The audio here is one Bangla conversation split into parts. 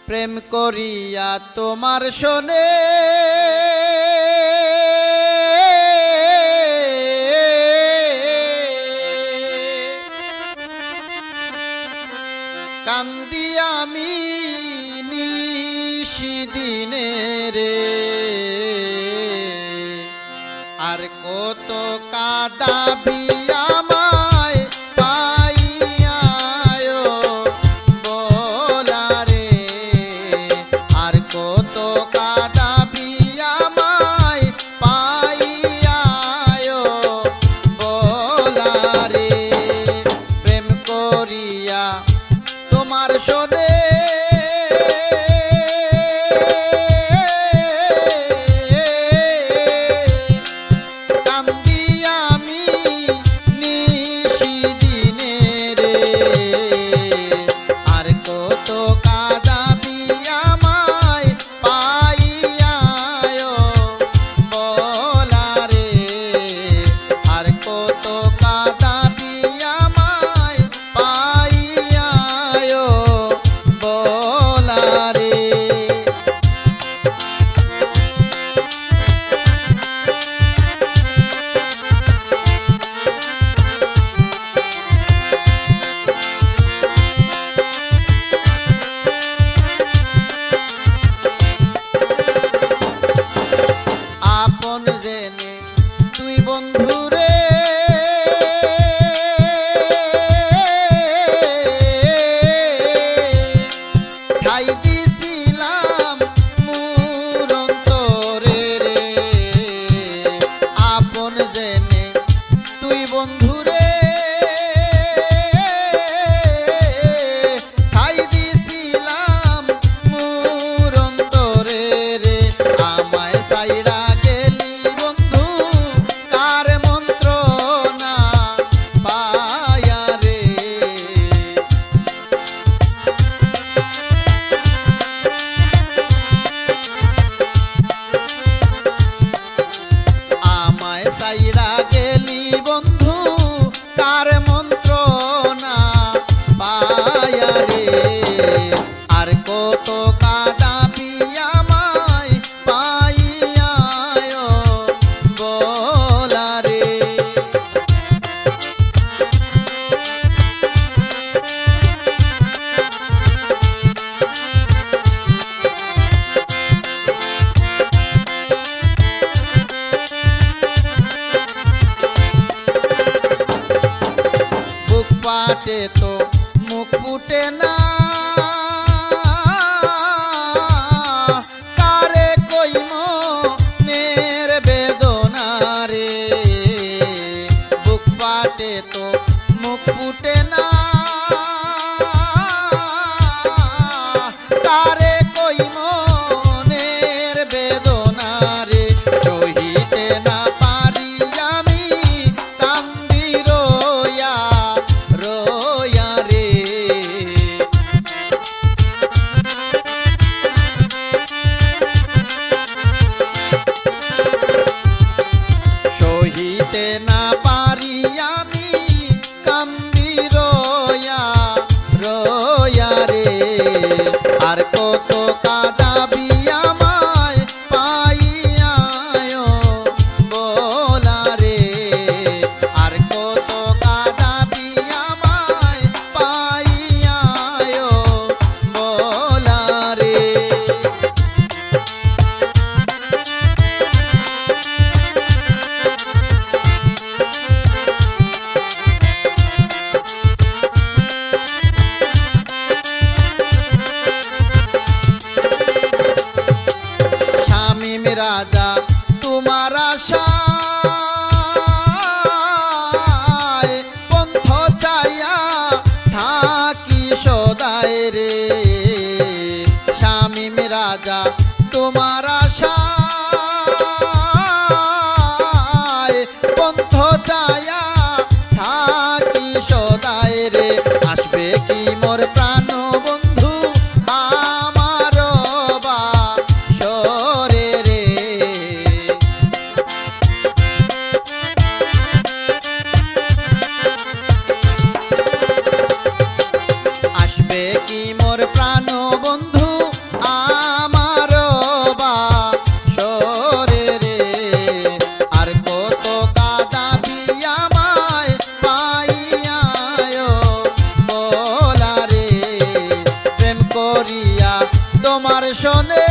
প্রেম করিয়া তোমার শোনে কান্দি আমি নিশিদিনে রে আর কত কাঁদাবি আমায় পাইয়া বলা রে আর কত কাঁদাবি আমায় পাইয়া বলা রে প্রেম করিয়া তোমার শোনে কান্দি আমি নিশিদিনে রে আর কত কাঁদাবি আমায় পাইয়া বলা রে আর কত কাঁদাবি আমায় পাইয়া বলা রে আপন জেনে তুই বন্ধুরে ঠাই দিছিলাম মোর অন্তরে রে আপন জেনে তুই বন্ধুরে ঠাই দিছিলাম মোর অন্তরে রে আমায় সাইরা গেলি বন্ধু কার মন্ত্রণা পায়া রে আমায় সাইরা গেলি বন্ধু কার মন্ত্রণা পায়া রে আর কত কাঁদাবি আমায় পাইয়া বলা রে বুক ফাটে তো মুখ ফুটে না কারে কইম নের বেদনা রে বুক ফাটে তো মুখ ফুটে না কারে কইম নের বেদনা রে সহিতে না পারি আমি কান্দি রোয়া রোয়া রে সহিতে না পারি আমি কান্দি রোয়া রোয়া রে আর কত কাঁদাবি আমায় পাইয়া বলা রে আর কত কাঁদাবি আমায় পাইয়া বলা রে শামীম রাজা তোমার আশায় পন্থ চাইয়া থাকি সদায় রে শামীম রাজা তোমার আশায় পন্থ চাইয়া থাকি সদায় রে আসবে কি মোর প্রাণ বন্ধু আমার বা সরে রে করিয়া তোমার শোনে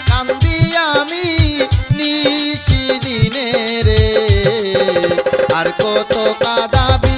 কান্দি আমি নিশিদিনে রে আর কত কাঁদাবি